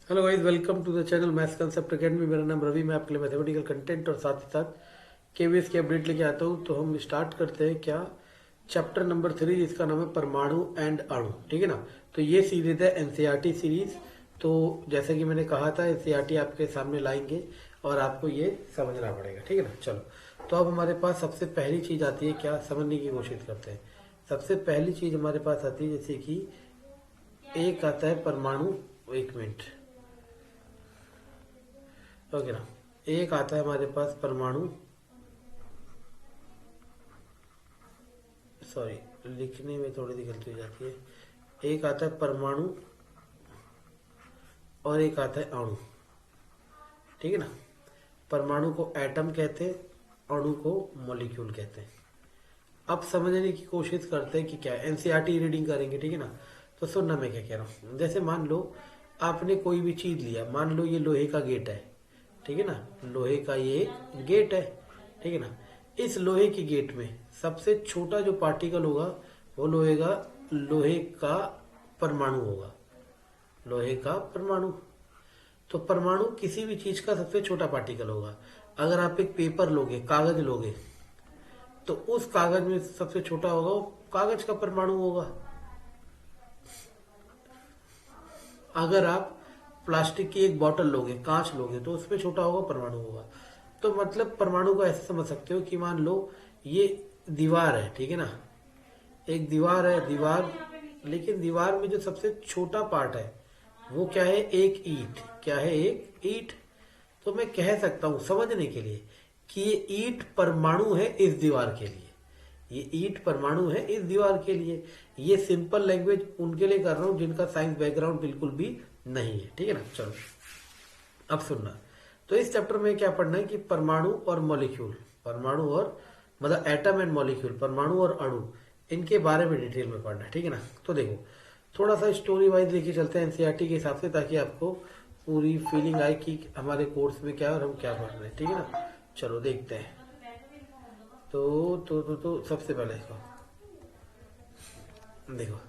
Hello guys, welcome to the channel maths concept academy. मेरा नाम रवि। मैं आपके लिए मैथमेटिकल कंटेंट और साथ ही साथ केवीएस की अपडेट लेके आता हूँ। तो हम स्टार्ट करते हैं क्या चैप्टर नंबर 3, जिसका नाम है परमाणु एंड अणु। ठीक है ना। तो ये सीरीज है एनसीईआरटी सीरीज। तो जैसे कि मैंने कहा था, एनसीईआरटी आपके सामने लाएंगे और आपको ये समझना पड़ेगा। ठीक है ना। चलो, तो अब हमारे पास सबसे पहली चीज आती है, क्या समझने की कोशिश करते हैं। सबसे पहली चीज हमारे पास आती है, जैसे कि एक आता है परमाणु। एक मिनट, ओके ना। एक आता है हमारे पास परमाणु, सॉरी लिखने में थोड़ी सी गलती हो जाती है। एक आता है परमाणु और एक आता है अणु। ठीक है ना। परमाणु को एटम कहते हैं, अणु को मॉलिक्यूल कहते हैं। अब समझने की कोशिश करते हैं कि क्या एनसीईआरटी रीडिंग करेंगे। ठीक है ना। तो सुनना मैं क्या कह रहा हूँ। जैसे मान लो आपने कोई भी चीज लिया, मान लो ये लोहे का गेट है। ठीक है ना। लोहे का ये गेट है। ठीक है ना। इस लोहे के गेट में सबसे छोटा जो पार्टिकल होगा वो लोहे का परमाणु होगा। लोहे का परमाणु। तो परमाणु किसी भी चीज का सबसे छोटा पार्टिकल होगा। अगर आप एक पेपर लोगे, कागज लोगे, तो उस कागज में सबसे छोटा होगा वो कागज का परमाणु होगा। अगर आप प्लास्टिक की एक बोतल लोगे, कांच लोगे, तो उसमें छोटा होगा परमाणु होगा। तो मतलब परमाणु को ऐसे समझ सकते हो कि मान लो ये दीवार है। ठीक है ना। एक दीवार है, दीवार, लेकिन दीवार में जो सबसे छोटा पार्ट है वो क्या है? एक ईंट। क्या है? एक ईंट। तो मैं कह सकता हूं समझने के लिए कि ये ईंट परमाणु है इस दीवार के लिए। ये ईंट परमाणु है इस दीवार के लिए। ये सिंपल लैंग्वेज उनके लिए कर रहा हूं जिनका साइंस बैकग्राउंड बिल्कुल भी नहीं है। ठीक है ना। चलो, अब सुनना। तो इस चैप्टर में क्या पढ़ना है कि परमाणु और मॉलिक्यूल, परमाणु और मतलब एटम एंड मॉलिक्यूल, परमाणु और अणु, इनके बारे में डिटेल में पढ़ना है। ठीक है ना। तो देखो, थोड़ा सा स्टोरी वाइज लेके चलते हैं एनसीईआरटी के हिसाब से, ताकि आपको पूरी फीलिंग आए कि हमारे कोर्स में क्या है और हम क्या पढ़ रहे हैं। ठीक है ना। चलो देखते हैं। तो सबसे पहले इसको देखो।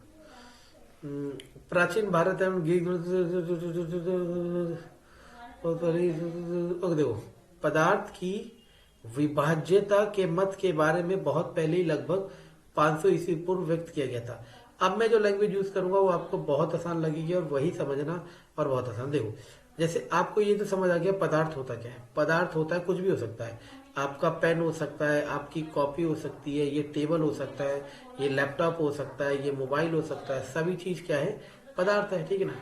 प्राचीन भारत एवं ओके, देखो, पदार्थ की विभाज्यता के मत के बारे में बहुत पहले ही, लगभग 500 ईस्वी पूर्व व्यक्त किया गया था। अब मैं जो लैंग्वेज यूज करूंगा वो आपको बहुत आसान लगेगी और वही समझना और बहुत आसान। देखो, जैसे आपको ये तो समझ आ गया पदार्थ होता क्या है। पदार्थ होता है, कुछ भी हो सकता है। आपका पेन हो सकता है, आपकी कॉपी हो सकती है, ये टेबल हो सकता है, ये लैपटॉप हो सकता है, ये मोबाइल हो सकता है। सभी चीज क्या है? पदार्थ है। ठीक है ना।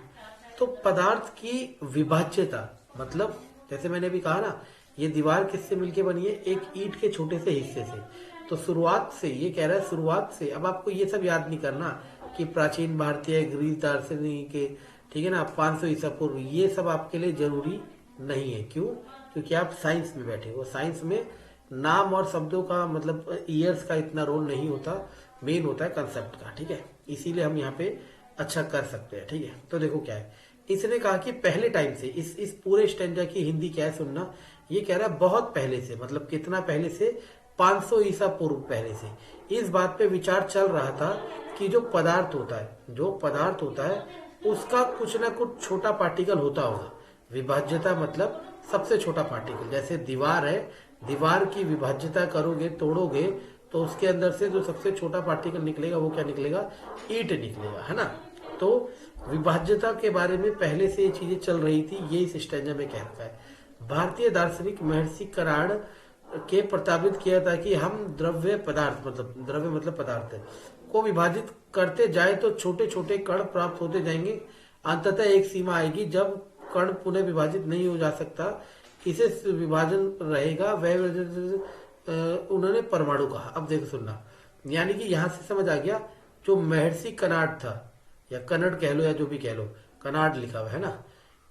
तो पदार्थ की विभाज्यता मतलब, जैसे मैंने भी कहा ना, ये दीवार किससे मिलके बनी है? एक ईंट के छोटे से हिस्से से। तो शुरुआत से ये कह रहा है, शुरुआत से। अब आपको ये सब याद नहीं करना कि प्राचीन भारतीय ग्रीस दार्शनिक के, ठीक है ना, 500 ईसा पूर्व, ये सब आपके लिए जरूरी नहीं है। क्यों? क्योंकि आप साइंस में बैठे हो। साइंस में नाम और शब्दों का मतलब ईयर्स का इतना रोल नहीं होता, मेन होता है कंसेप्ट का। ठीक है। इसीलिए हम यहाँ पे अच्छा कर सकते हैं। ठीक है। तो देखो क्या है, इसने कहा कि पहले टाइम से, इस पूरे स्टैंडा की हिंदी क्या है सुनना। ये कह रहा है बहुत पहले से, मतलब कितना पहले से? 500 ईसा पूर्व पहले से इस बात पे विचार चल रहा था कि जो पदार्थ होता है, जो पदार्थ होता है उसका कुछ ना कुछ छोटा पार्टिकल होता होगा। विभाज्यता मतलब सबसे छोटा पार्टिकल। जैसे दीवार है, दीवार की विभाज्यता करोगे, तोड़ोगे, तो उसके अंदर से जो सबसे छोटा पार्टिकल निकलेगा वो क्या निकलेगा? ईंट निकलेगा, है ना। तो विभाज्यता के बारे में पहले से ये चीजें चल रही थी, ये इस स्टैंजा में कह रखा है। भारतीय दार्शनिक महर्षि कराड़ के प्रस्तावित किया था कि हम द्रव्य मतलब पदार्थ है, को विभाजित करते जाए तो छोटे छोटे कण प्राप्त होते जाएंगे। अंततः एक सीमा आएगी जब कण पुनः विभाजित नहीं हो जा सकता, इसे विभाजन रहेगा, वह उन्होंने परमाणु कहा। अब देखो सुनना, यानी कि यहां से समझ आ गया, जो महर्षि कनाड था, या कन्नड़ कह लो या जो भी कह लो, कनाड लिखा हुआ है ना,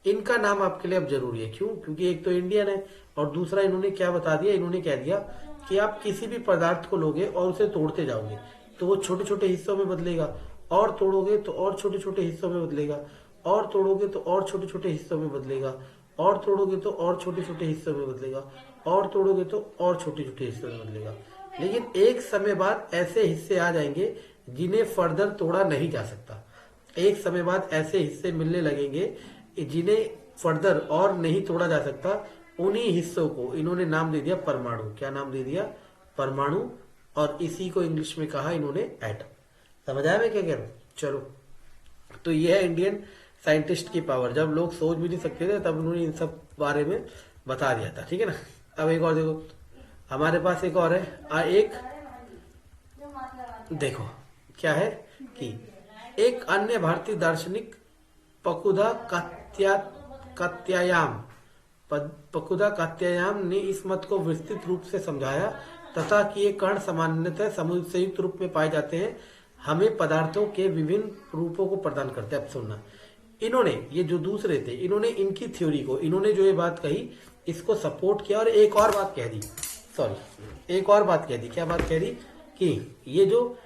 इनका नाम आपके लिए अब जरूरी है। क्यों? क्योंकि एक तो इंडियन है और दूसरा इन्होंने क्या बता दिया, इन्होंने कह दिया कि आप किसी भी पदार्थ को लोगे और उसे तोड़ते जाओगे तो वो छोटे छोटे हिस्सों में बदलेगा, और तोड़ोगे तो और छोटे छोटे हिस्सों में बदलेगा, और तोड़ोगे तो और छोटे छोटे हिस्सों में बदलेगा, और तोड़ोगे तो और छोटे छोटे हिस्सों में बदलेगा, और तोड़ोगे तो और छोटे छोटे हिस्सों में बदलेगा। लेकिन एक समय बाद ऐसे हिस्से आ जाएंगे जिन्हें फर्दर तोड़ा नहीं जा सकता। एक समय बाद ऐसे हिस्से मिलने लगेंगे, जिन्हें फर्दर और नहीं तोड़ा जा सकता, उन्हीं हिस्सों को इन्होंने नाम दे दिया परमाणु। क्या नाम दे दिया? परमाणु। और इसी को इंग्लिश में कहा इन्होंने एटम। समझ आया मैं क्या कह रहा हूं? चलो, तो ये है इंडियन साइंटिस्ट की पावर। जब लोग सोच भी नहीं सकते थे तब उन्होंने इन सब बारे में बता दिया था। ठीक है ना। अब एक और देखो, हमारे पास एक और है। एक देखो क्या है कि एक अन्य भारतीय दार्शनिक पकुदा कात्यायाम पकुदा कात्यायाम ने इस मत को विस्तृत रूप से समझाया तथा कि ये कण सामान्यतः संयुक्त रूप में पाए जाते हैं, हमें पदार्थों के विभिन्न रूपों को प्रदान करते हैं। अब सुनना, इन्होंने ये जो दूसरे थे, इन्होंने इनकी थ्योरी को, इन्होंने जो ये बात कही इसको सपोर्ट किया और एक और बात कह दी। एक और बात कह दी। क्या बात कह दी? कि ये जो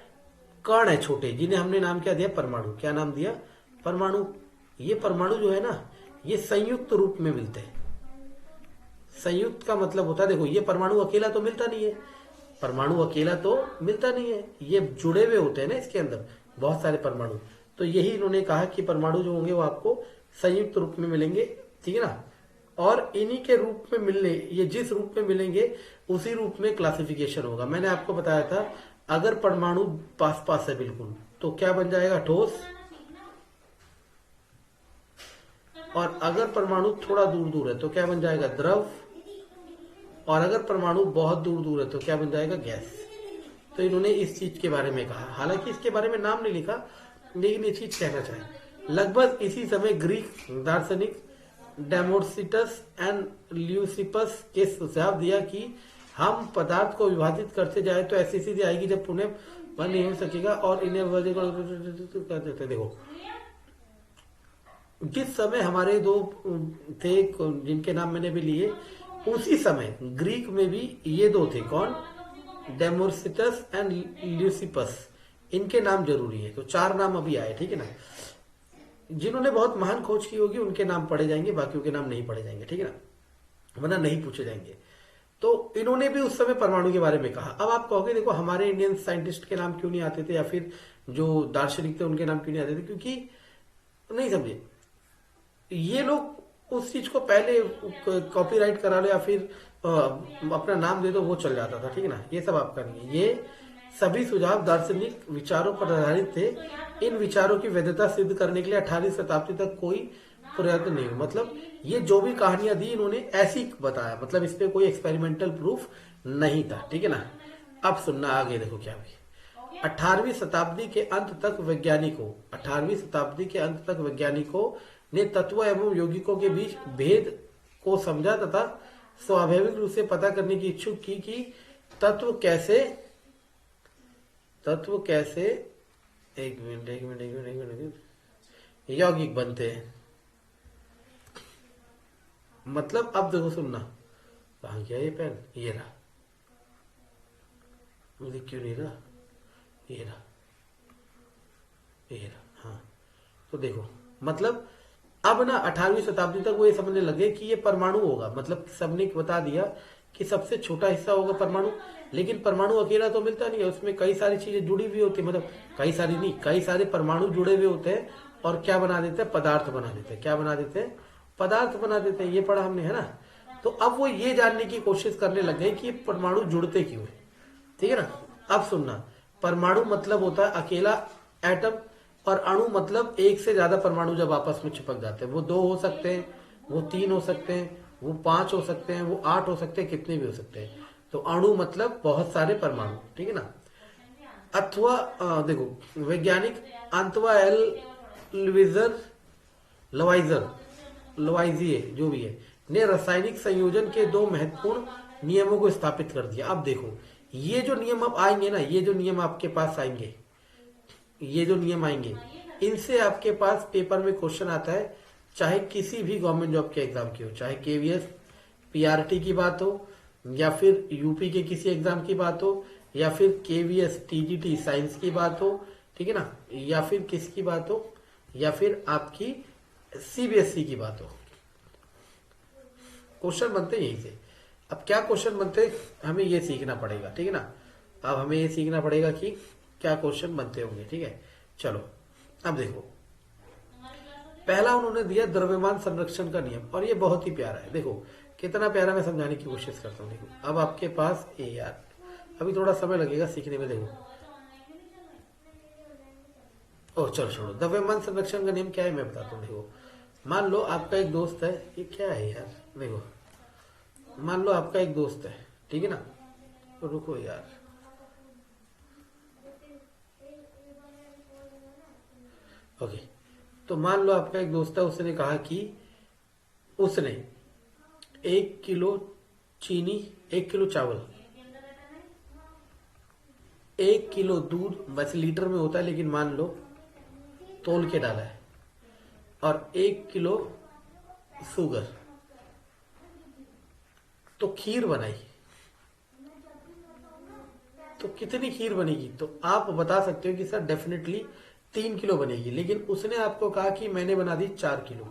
कण है छोटे, जिन्हें हमने नाम क्या दिया? परमाणु। क्या नाम दिया? परमाणु। ये परमाणु जो है ना, ये संयुक्त रूप में मिलते हैं। संयुक्त का मतलब होता है, देखो ये परमाणु अकेला तो मिलता नहीं है, परमाणु अकेला तो मिलता नहीं है, ये जुड़े हुए होते हैं ना इसके अंदर बहुत सारे परमाणु। तो यही इन्होंने कहा कि परमाणु जो होंगे वो आपको संयुक्त रूप में मिलेंगे। ठीक है ना। और इन्हीं के रूप में मिलने, ये जिस रूप में मिलेंगे उसी रूप में क्लासिफिकेशन होगा। मैंने आपको बताया था, अगर परमाणु पास पास है बिल्कुल तो क्या बन जाएगा? ठोस। और अगर परमाणु थोड़ा दूर दूर है तो क्या बन जाएगा? द्रव। और अगर परमाणु बहुत दूर दूर है तो क्या बन जाएगा? गैस। तो इन्होंने इस चीज के बारे में कहा, हालांकि इसके बारे में नाम नहीं लिखा, लेकिन ये चीज कहना चाहिए। लगभग इसी समय ग्रीक दार्शनिक डेमोक्रिटस एंड ल्यूसिपस के सुझाव दिया कि हम पदार्थ को विभाजित करते जाए तो ऐसी स्थिति आएगी जब पुनः बन नहीं हो सकेगा और इन्हें कर देते। देखो, जिस समय हमारे दो थे जिनके नाम मैंने भी लिए, उसी समय ग्रीक में भी ये दो थे। कौन? Democritus and Leucippus. इनके नाम जरूरी है। तो 4 नाम अभी आए। ठीक है ना। जिन्होंने बहुत महान खोज की होगी उनके नाम पढ़े जाएंगे, बाकियों के नाम नहीं पढ़े जाएंगे। ठीक है ना, वरना नहीं पूछे जाएंगे। तो इन्होंने भी उस समय परमाणु के बारे में कहा। अब आप कहोगे देखो हमारे इंडियन साइंटिस्ट के नाम क्यों नहीं आते थे, या फिर जो दार्शनिक थे उनके नाम क्यों नहीं आते थे? क्योंकि नहीं समझे, ये लोग उस चीज को पहले कॉपीराइट करा लो या फिर अपना नाम दे दो, वो चल जाता था। ठीक है ना। ये सब आपका नहीं है। ये सभी सुझाव दार्शनिक विचारों पर आधारित थे। इन विचारों की वैधता सिद्ध करने के लिए 18वीं शताब्दी तक कोई प्रयत्न नहीं हुआ। मतलब ये जो भी कहानियां दी इन्होंने ऐसी बताया, मतलब इस पे कोई एक्सपेरिमेंटल प्रूफ नहीं था। ठीक है ना। अब सुनना आगे, देखो क्या हुई। 18वीं शताब्दी के अंत तक वैज्ञानिकों ने तत्व एवं यौगिकों के बीच भेद को समझा तथा स्वाभाविक रूप से पता करने की इच्छुक की कि तत्व कैसे एक मिनट यौगिक बनते हैं। मतलब अब देखो, सुनना, कहाँ गया ये पेन? ये रहा। मुझे क्यों नहीं रहा? ये रहा। हाँ, तो देखो, मतलब अब ना 18वीं शताब्दी तक वो ये समझने लगे कि ये परमाणु होगा। मतलब सबने बता दिया कि सबसे छोटा हिस्सा होगा परमाणु, लेकिन परमाणु अकेला तो मिलता नहीं है, उसमें कई सारी चीजें जुड़ी हुई होती है। मतलब कई सारी नहीं, कई सारे परमाणु जुड़े हुए होते हैं और क्या बना देते हैं? पदार्थ बना देते हैं। क्या बना देते हैं? पदार्थ बना देते हैं। ये पढ़ा हमने, है ना। तो अब वो ये जानने की कोशिश करने लग गए कि ये परमाणु जुड़ते क्यों है। ठीक है ना। अब सुनना, परमाणु मतलब होता है अकेला एटम, और अणु मतलब एक से ज्यादा परमाणु जब आपस में चिपक जाते हैं। वो 2 हो सकते हैं, वो 3 हो सकते हैं, वो 5 हो सकते हैं, वो 8 हो सकते हैं, कितने भी हो सकते हैं। तो अणु मतलब बहुत सारे परमाणु। ठीक है ना। अथवा देखो, वैज्ञानिक अंतवा लवाइजिए जो भी है, ने रासायनिक संयोजन के 2 महत्वपूर्ण नियमों को स्थापित कर दिया। अब देखो, ये जो नियम अब आएंगे ना, ये जो नियम आपके पास आएंगे, ये जो नियम आएंगे, इनसे आपके पास पेपर में क्वेश्चन आता है, चाहे किसी भी गवर्नमेंट जॉब के एग्जाम की हो, चाहे केवीएस पीआरटी की बात हो, या फिर यूपी के किसी एग्जाम की बात हो, या फिर केवीएस टीजीटी साइंस की बात हो। ठीक है ना। या फिर किसकी बात हो, या फिर आपकी सीबीएसई की बात हो, क्वेश्चन बनते हैं यहीं से। अब क्या क्वेश्चन बनते हैं, हमें ये सीखना पड़ेगा। ठीक है ना। अब हमें ये सीखना पड़ेगा कि क्या क्वेश्चन बनते होंगे। ठीक है। चलो, अब देखो, पहला उन्होंने दिया द्रव्यमान संरक्षण का नियम, और ये बहुत ही प्यारा है। देखो कितना प्यारा, मैं समझाने की कोशिश करता हूँ। देखो अब आपके पास यार अभी थोड़ा समय लगेगा सीखने में। देखो चलो छोड़ो, द्रव्यमान संरक्षण का नियम क्या है मैं बताता हूँ। देखो मान लो आपका एक दोस्त है, ये क्या है यार, देखो मान लो आपका एक दोस्त है, ठीक है ना, तो रुको यार, ओके, तो मान लो आपका एक दोस्त है, उसने कहा कि उसने 1 किलो चीनी, 1 किलो चावल, 1 किलो दूध, वैसे लीटर में होता है लेकिन मान लो तोल के डाला है, और 1 किलो शुगर, तो खीर बनाई। तो कितनी खीर बनेगी? तो आप बता सकते हो कि सर डेफिनेटली 3 किलो बनेगी, लेकिन उसने आपको कहा कि मैंने बना दी 4 किलो।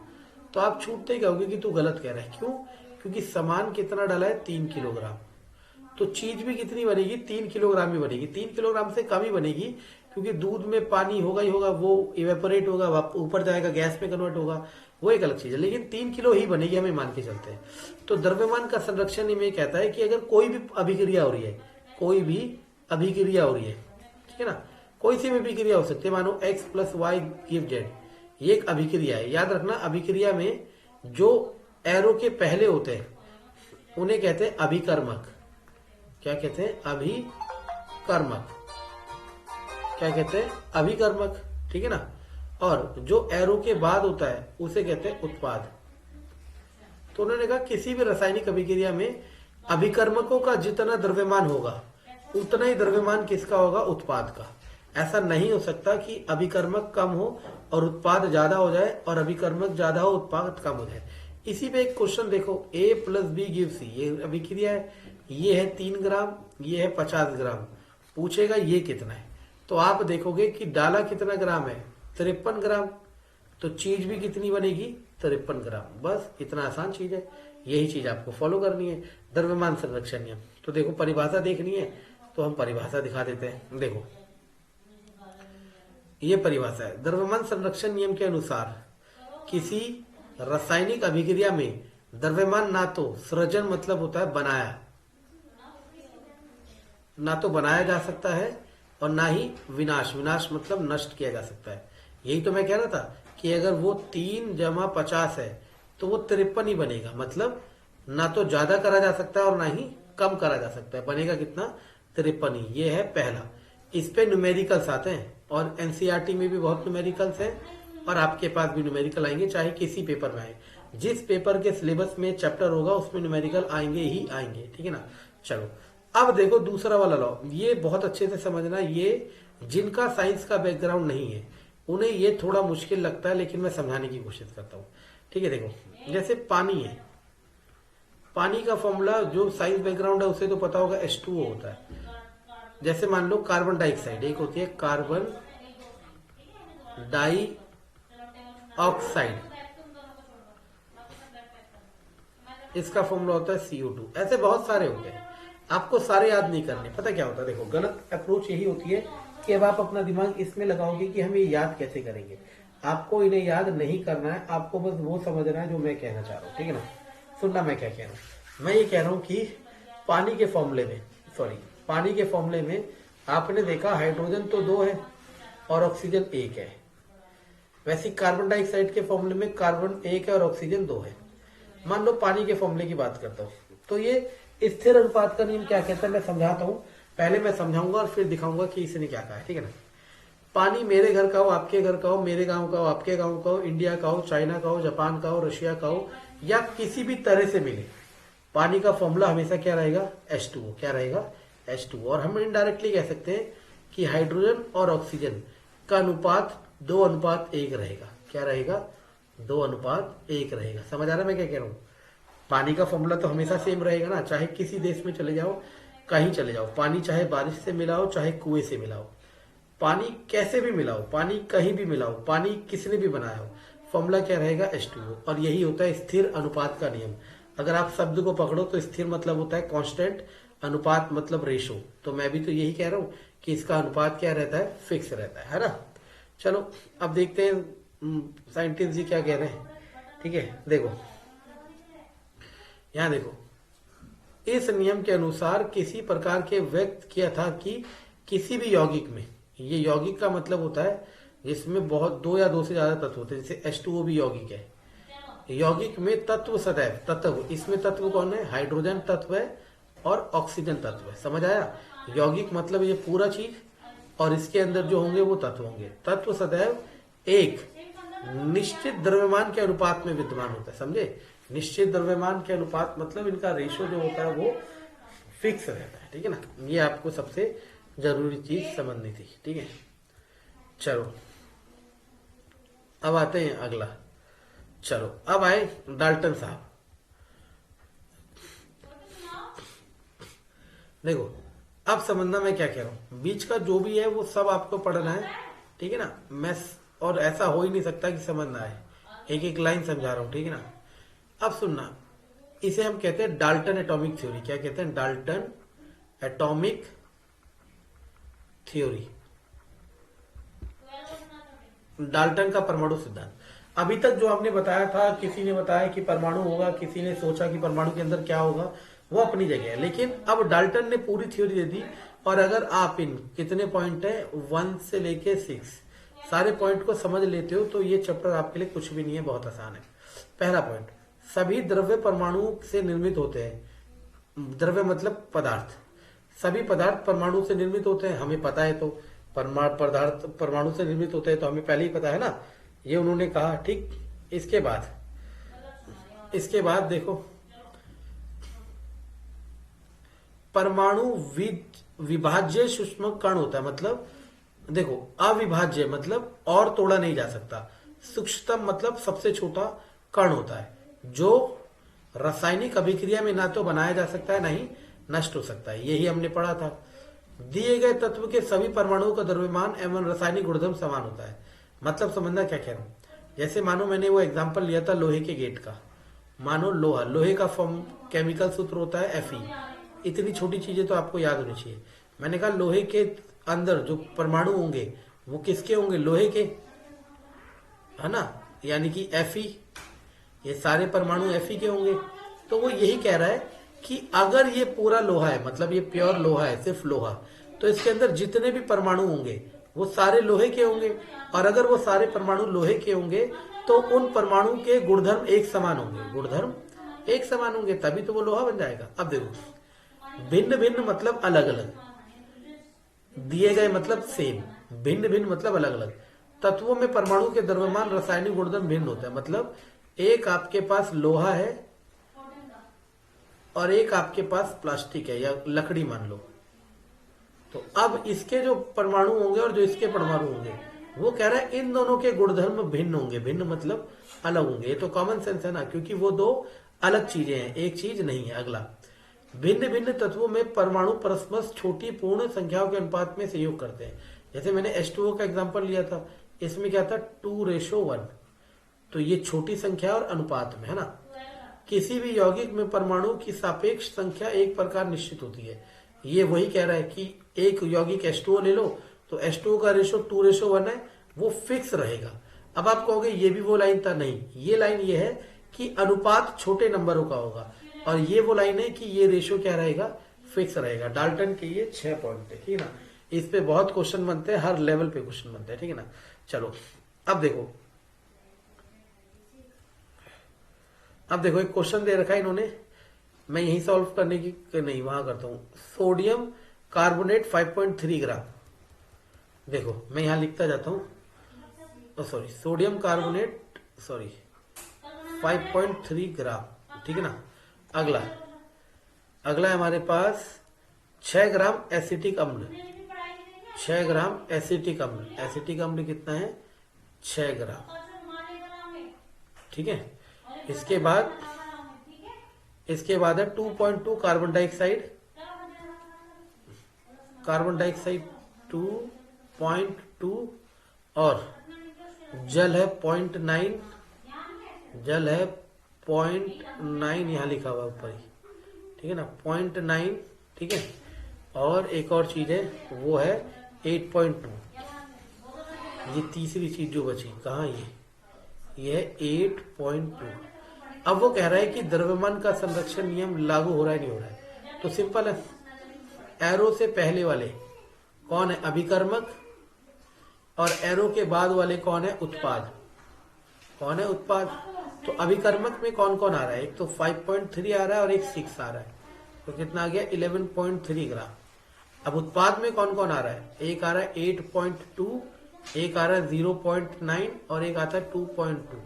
तो आप छूटते ही कहोगे कि तू गलत कह रहा है। क्यों? क्योंकि सामान कितना डाला है? 3 किलोग्राम। तो चीज भी कितनी बनेगी? 3 किलोग्राम ही बनेगी। 3 किलोग्राम से कम ही बनेगी, क्योंकि दूध में पानी होगा ही होगा, वो इवेपोरेट होगा, ऊपर जाएगा, गैस में कन्वर्ट होगा, वो एक अलग चीज है, लेकिन 3 किलो ही बनेगी, हमें मान के चलते हैं। तो द्रव्यमान का संरक्षण में कहता है कि अगर कोई भी अभिक्रिया हो रही है, कोई भी अभिक्रिया हो रही है, ठीक है ना, कोई सी भी अभिक्रिया हो सकती है, मानो x plus y give z, ये एक अभिक्रिया है। याद रखना, अभिक्रिया में जो एरो के पहले होते हैं उन्हें कहते हैं अभिकर्मक। क्या कहते हैं? अभिकर्मक। क्या कहते हैं? अभिकर्मक, ठीक है ना। और जो एरो के बाद होता है उसे कहते हैं उत्पाद। तो उन्होंने कहा किसी भी रासायनिक अभिक्रिया में अभिकर्मकों का जितना द्रव्यमान होगा उतना ही द्रव्यमान किसका होगा? उत्पाद का। ऐसा नहीं हो सकता कि अभिकर्मक कम हो और उत्पाद ज्यादा हो जाए, और अभिकर्मक ज्यादा हो उत्पाद कम हो जाए। इसी पे एक क्वेश्चन देखो, A plus B give C, ये अभिक्रिया है, ये है 3 ग्राम, ये है 50 ग्राम, पूछेगा ये कितना है। तो आप देखोगे कि डाला कितना ग्राम है? 53 ग्राम। तो चीज भी कितनी बनेगी? 53 ग्राम। बस इतना आसान चीज है, यही चीज आपको फॉलो करनी है, द्रव्यमान संरक्षण नियम। तो देखो परिभाषा देखनी है तो हम परिभाषा दिखा देते हैं। देखो ये परिभाषा है, द्रव्यमान संरक्षण नियम के अनुसार किसी रासायनिक अभिक्रिया में द्रव्यमान ना तो सृजन मतलब होता है बनाया, ना तो बनाया जा सकता है, और ना ही विनाश, विनाश मतलब नष्ट किया जा सकता है। यही तो मैं कह रहा था कि अगर वो 3 जमा 50 है तो वो 53 ही बनेगा। मतलब ना तो ज्यादा करा जा सकता है और ना ही कम करा जा सकता है, बनेगा कितना? 53 ही। ये है पहला। इस पे न्यूमेरिकल्स आते हैं, और एनसीईआरटी में भी बहुत न्यूमेरिकल्स हैं, और आपके पास भी न्यूमेरिकल आएंगे, चाहे किसी पेपर में आए। जिस पेपर के सिलेबस में चैप्टर होगा उसमें न्यूमेरिकल आएंगे ही आएंगे, ठीक है ना। चलो अब देखो दूसरा वाला लॉ, ये बहुत अच्छे से समझना। ये जिनका साइंस का बैकग्राउंड नहीं है उन्हें ये थोड़ा मुश्किल लगता है, लेकिन मैं समझाने की कोशिश करता हूँ, ठीक है। देखो जैसे पानी है, पानी का फॉर्मूला जो साइंस बैकग्राउंड है उसे तो पता होगा, H2O होता है। जैसे मान लो कार्बन डाइऑक्साइड, एक होती है कार्बन डाई ऑक्साइड, इसका फॉर्मूला होता है CO2। ऐसे बहुत सारे होते हैं, आपको सारे याद नहीं करने। पता क्या होता है? देखो गलत अप्रोच यही होती है कि अब आप अपना दिमाग इसमें लगाओगे कि हम ये याद कैसे करेंगे। आपको इन्हें याद नहीं करना है, आपको बस वो समझना है जो मैं कहना चाह रहा हूँ, ठीक है ना। सुनना मैं क्या कह रहा हूँ। मैं ये कह रहा हूँ कि पानी के फॉर्मूले में आपने देखा हाइड्रोजन तो 2 है और ऑक्सीजन 1 है। वैसे कार्बन डाइऑक्साइड के फॉर्मूले में कार्बन 1 है और ऑक्सीजन 2 है। मान लो पानी के फॉर्मूले की बात करता हूँ, तो ये स्थिर अनुपात का नियम क्या कहता है मैं समझाता हूँ। पहले मैं समझाऊंगा और फिर दिखाऊंगा कि इसने क्या कहा है, ठीक है ना। पानी मेरे घर का हो, आपके घर का हो, मेरे गांव का हो, आपके गांव का हो, इंडिया का हो, चाइना का हो, जापान का हो, रशिया का हो, या किसी भी तरह से मिले, पानी का फॉर्मूला हमेशा क्या रहेगा? H2O। क्या रहेगा? H2O। और हम इनडायरेक्टली कह सकते हैं कि हाइड्रोजन और ऑक्सीजन का अनुपात 2:1 रहेगा। क्या रहेगा? 2:1 रहेगा। समझ आ रहा है मैं क्या कह रहा हूँ? पानी का फॉर्मूला तो हमेशा सेम रहेगा ना, चाहे किसी देश में चले जाओ, कहीं चले जाओ। पानी चाहे बारिश से मिलाओ, चाहे कुएं से मिलाओ, पानी कैसे भी मिलाओ, पानी कहीं भी मिलाओ, पानी किसने भी बनाया हो, फॉर्मूला क्या रहेगा? H2O। और यही होता है स्थिर अनुपात का नियम। अगर आप शब्द को पकड़ो तो स्थिर मतलब होता है कांस्टेंट, अनुपात मतलब रेशो। तो मैं भी तो यही कह रहा हूं कि इसका अनुपात क्या रहता है? फिक्स रहता है ना। चलो अब देखते हैं साइंटिस्ट जी क्या कह रहे हैं। ठीक है, देखो यहां देखो, इस नियम के अनुसार किसी प्रकार के व्यक्त किया था कि किसी भी यौगिक में, ये यौगिक का मतलब होता है जिसमें बहुत दो या दो से ज्यादा तत्व होते हैं, जैसे H2O भी यौगिक है। यौगिक में तत्व सदैव, तत्व, इसमें तत्व कौन है, हाइड्रोजन तत्व है और ऑक्सीजन तत्व है। समझ आया, यौगिक मतलब ये पूरा चीज, और इसके अंदर जो होंगे वो तत्व होंगे। तत्व सदैव एक निश्चित द्रव्यमान के अनुपात में विद्यमान होता है। समझे, निश्चित द्रव्यमान के अनुपात मतलब इनका रेशो जो होता है वो फिक्स रहता है। ठीक है ना, ये आपको सबसे जरूरी चीज समझनी थी। ठीक है, चलो अब आते हैं अगला। चलो अब आए डाल्टन साहब। देखो अब समझना मैं क्या कह रहा हूं, बीच का जो भी है वो सब आपको पढ़ना है। ठीक है ना, मैं और ऐसा हो ही नहीं सकता कि समझ ना आए, एक एक लाइन समझा रहा हूं। ठीक है ना, अब सुनना, इसे हम कहते हैं डाल्टन एटॉमिक थ्योरी। क्या कहते हैं, डाल्टन एटॉमिक थ्योरी, डाल्टन का परमाणु सिद्धांत। अभी तक जो आपने बताया था, किसी ने बताया कि परमाणु होगा, किसी ने सोचा कि परमाणु के अंदर क्या होगा, वो अपनी जगह है। लेकिन अब डाल्टन ने पूरी थ्योरी दे दी, और अगर आप इन कितने पॉइंट है 1 से लेके 6 सारे पॉइंट को समझ लेते हो तो ये चैप्टर आपके लिए कुछ भी नहीं है, बहुत आसान है। पहला पॉइंट, सभी द्रव्य परमाणु से निर्मित होते हैं। द्रव्य मतलब पदार्थ, सभी पदार्थ परमाणु से निर्मित होते हैं, हमें पता है। तो पदार्थ परमाणु से निर्मित होते हैं तो हमें पहले ही पता है ना, ये उन्होंने कहा। ठीक, इसके बाद देखो, परमाणु विभाज्य सूक्ष्म कण होता है। मतलब देखो, अविभाज्य मतलब और तोड़ा नहीं जा सकता, सूक्ष्मतम मतलब सबसे छोटा कण होता है, जो रासायनिक अभिक्रिया में ना तो बनाया जा सकता है ना ही नष्ट हो सकता है। यही हमने पढ़ा था। दिए गए तत्व के सभी परमाणुओं का द्रव्यमान एवं रासायनिक गुणधर्म समान होता है। मतलब समझना क्या कह रहा हूं, जैसे मानो मैंने वो एग्जांपल लिया था लोहे के गेट का। मानो लोहे का फॉर्म केमिकल सूत्र होता है Fe। इतनी छोटी चीजें तो आपको याद होनी चाहिए। मैंने कहा लोहे के अंदर जो परमाणु होंगे वो किसके होंगे, लोहे के, है ना, यानी कि Fe, ये सारे परमाणु Fe के होंगे। तो वो यही कह रहा है कि अगर ये पूरा लोहा है, मतलब ये प्योर लोहा है, सिर्फ लोहा, तो इसके अंदर जितने भी परमाणु होंगे वो सारे लोहे के होंगे। और अगर वो सारे परमाणु लोहे के होंगे तो उन परमाणु के गुणधर्म एक समान होंगे, गुणधर्म एक समान होंगे, तभी तो वो लोहा बन जाएगा। अब देखो, भिन्न भिन्न मतलब अलग अलग, दिए गए मतलब सेम, भिन्न भिन्न मतलब अलग अलग। तत्वों में परमाणु के द्रव्यमान रासायनिक गुणधर्म भिन्न होता है। मतलब एक आपके पास लोहा है और एक आपके पास प्लास्टिक है या लकड़ी मान लो, तो अब इसके जो परमाणु होंगे और जो इसके परमाणु होंगे, वो कह रहा है इन दोनों के गुणधर्म भिन्न होंगे। भिन्न मतलब अलग होंगे। ये तो कॉमन सेंस है ना, क्योंकि वो दो अलग चीजें हैं, एक चीज नहीं है। अगला, भिन्न भिन्न तत्वों में परमाणु परस्पर छोटी पूर्ण संख्याओं के अनुपात में सहयोग करते हैं। जैसे मैंने H2O का एग्जांपल लिया था, इसमें क्या था 2:1, तो ये छोटी संख्या और अनुपात में है ना। किसी भी यौगिक में परमाणु की सापेक्ष संख्या एक प्रकार निश्चित होती है। ये वही कह रहा है कि एक यौगिक H2O ले लो तो H2O का रेशो 2:1 है, वो फिक्स रहेगा। अब आप कहोगे ये भी वो लाइन था, नहीं, ये लाइन ये है कि अनुपात छोटे नंबरों का होगा, और ये वो लाइन है कि ये रेशो क्या रहेगा, फिक्स रहेगा। डाल्टन के ये 6 पॉइंट है। ठीक है ना, इस पे बहुत क्वेश्चन बनते हैं, हर लेवल पे क्वेश्चन बनते हैं। ठीक है ना, चलो अब देखो, एक क्वेश्चन दे रखा है इन्होंने, मैं यही सॉल्व करने की नहीं, वहां करता हूं। सोडियम कार्बोनेट 5.3 ग्राम। देखो मैं यहां लिखता जाता हूं, सॉरी, सोडियम कार्बोनेट 5.3 ग्राम। ठीक है ना, अगला है हमारे पास 6 ग्राम एसिटिक अम्ल। 6 ग्राम एसिटिक अम्ल, एसिटिक अम्ल कितना है, 6 ग्राम। ठीक है, इसके बाद है 2.2 कार्बन डाइऑक्साइड, 2.2, और जल है 0.9, यहां लिखा हुआ ऊपर ही। ठीक है ना, 0.9। ठीक है, और एक और चीज है वो है 8.2। ये तीसरी चीज जो बची, कहाँ ये ये है 8.2। अब वो कह रहा है कि द्रव्यमान का संरक्षण नियम लागू हो रहा है नहीं हो रहा है। तो सिंपल है, एरो से पहले वाले कौन है, अभिकर्मक, और एरो के बाद वाले कौन है, उत्पाद। कौन है, उत्पाद। तो अभिकर्मक में कौन कौन आ रहा है, एक तो 5.3 आ रहा है और एक 6 आ रहा है, तो कितना आ गया 11.3 ग्राम। अब उत्पाद में कौन कौन आ रहा है, एक आ रहा है 8.2, एक आ रहा है 0.9 और एक आता है 2.2,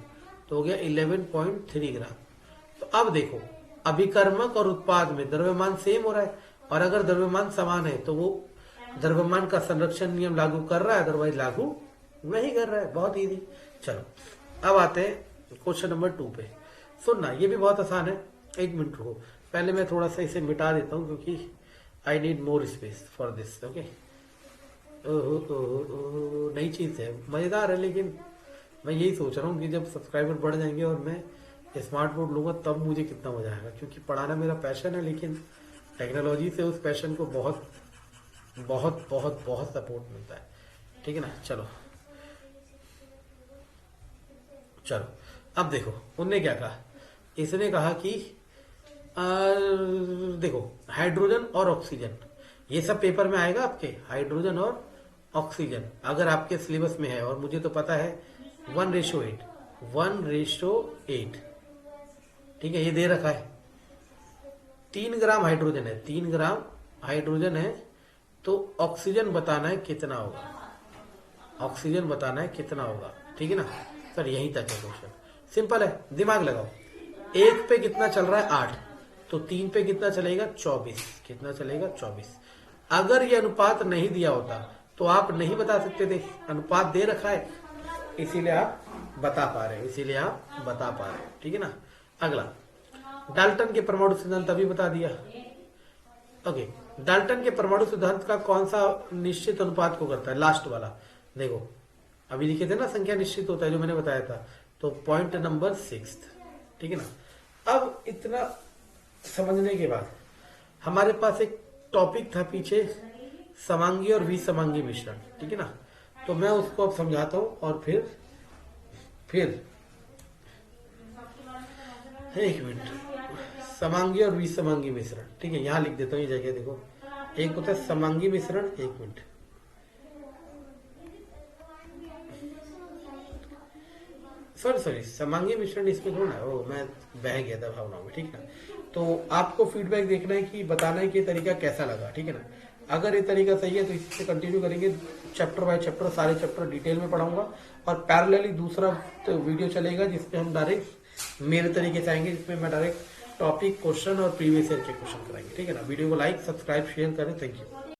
तो हो गया 11.3 ग्राम। तो अब देखो, अभिकर्मक और उत्पाद में द्रव्यमान सेम हो रहा है, और अगर द्रव्यमान समान है तो वो द्रव्यमान का संरक्षण नियम लागू कर रहा है, अदरवाइज लागू नहीं कर रहा है। बहुत इजी। चलो अब आते हैं क्वेश्चन नंबर 2 पे। सुनना, ये भी बहुत आसान है। एक मिनट रुको, पहले मैं थोड़ा सा इसे मिटा देता हूँ क्योंकि I need more space for this. Okay, नई चीज है, मजेदार है, लेकिन मैं यही सोच रहा हूँ कि जब सब्सक्राइबर बढ़ जाएंगे और मैं स्मार्ट बोर्ड लूंगा तब मुझे कितना मजा आएगा, क्योंकि पढ़ाना मेरा पैशन है, लेकिन टेक्नोलॉजी से उस पैशन को बहुत बहुत बहुत बहुत सपोर्ट मिलता है। ठीक है ना। चलो चलो अब देखो, उनने क्या कहा, इसने कहा कि देखो हाइड्रोजन और ऑक्सीजन, ये सब पेपर में आएगा आपके, हाइड्रोजन और ऑक्सीजन अगर आपके सिलेबस में है, और मुझे तो पता है 1:8, 1:8। ठीक है, ये दे रखा है 3 ग्राम हाइड्रोजन है, 3 ग्राम हाइड्रोजन है, तो ऑक्सीजन बताना है कितना होगा, ऑक्सीजन बताना है कितना होगा। ठीक है ना सर, यहीं तक है क्वेश्चन, सिंपल है, दिमाग लगाओ। 1 पे कितना चल रहा है 8, तो 3 पे कितना चलेगा 24, कितना चलेगा 24। अगर ये अनुपात नहीं दिया होता तो आप नहीं बता सकते थे, अनुपात दे रखा है इसीलिए आप बता पा रहे हैं, इसीलिए आप बता पा रहे हैं। ठीक है ना। अगला, डाल्टन के परमाणु सिद्धांत अभी बता दिया। ओके, डाल्टन के परमाणु सिद्धांत का कौन सा निश्चित अनुपात को करता है, लास्ट वाला देखो, अभी लिखे थे ना संख्या निश्चित होता है, जो मैंने बताया था, तो पॉइंट नंबर 6। ठीक है ना। अब इतना समझने के बाद हमारे पास एक टॉपिक था पीछे, समांगी और विसमांगी मिश्रण। ठीक है ना, तो मैं उसको अब समझाता हूं, और फिर एक मिनट, समांगी और विसमांगी मिश्रण। ठीक है, यहां लिख देता हूं, ये जगह देखो, एक होता है समांगी मिश्रण, एक मिनट, सॉरी समांगी मिश्रण इसमें थोड़ा है, वो मैं बह गया था भावनाओं में। ठीक है ना, तो आपको फीडबैक देखना है कि बताना है कि ये तरीका कैसा लगा। ठीक है ना, अगर ये तरीका सही है तो इससे कंटिन्यू करेंगे, चैप्टर बाय चैप्टर सारे चैप्टर डिटेल में पढ़ाऊंगा, और पैरेलली दूसरा तो वीडियो चलेगा जिसपे हम डायरेक्ट मेरे तरीके से आएंगे, जिसमें मैं डायरेक्ट टॉपिक, क्वेश्चन और प्रीवियस ईयर के क्वेश्चन कराएंगे। ठीक है ना, वीडियो को लाइक, सब्सक्राइब, शेयर करें। Thank you.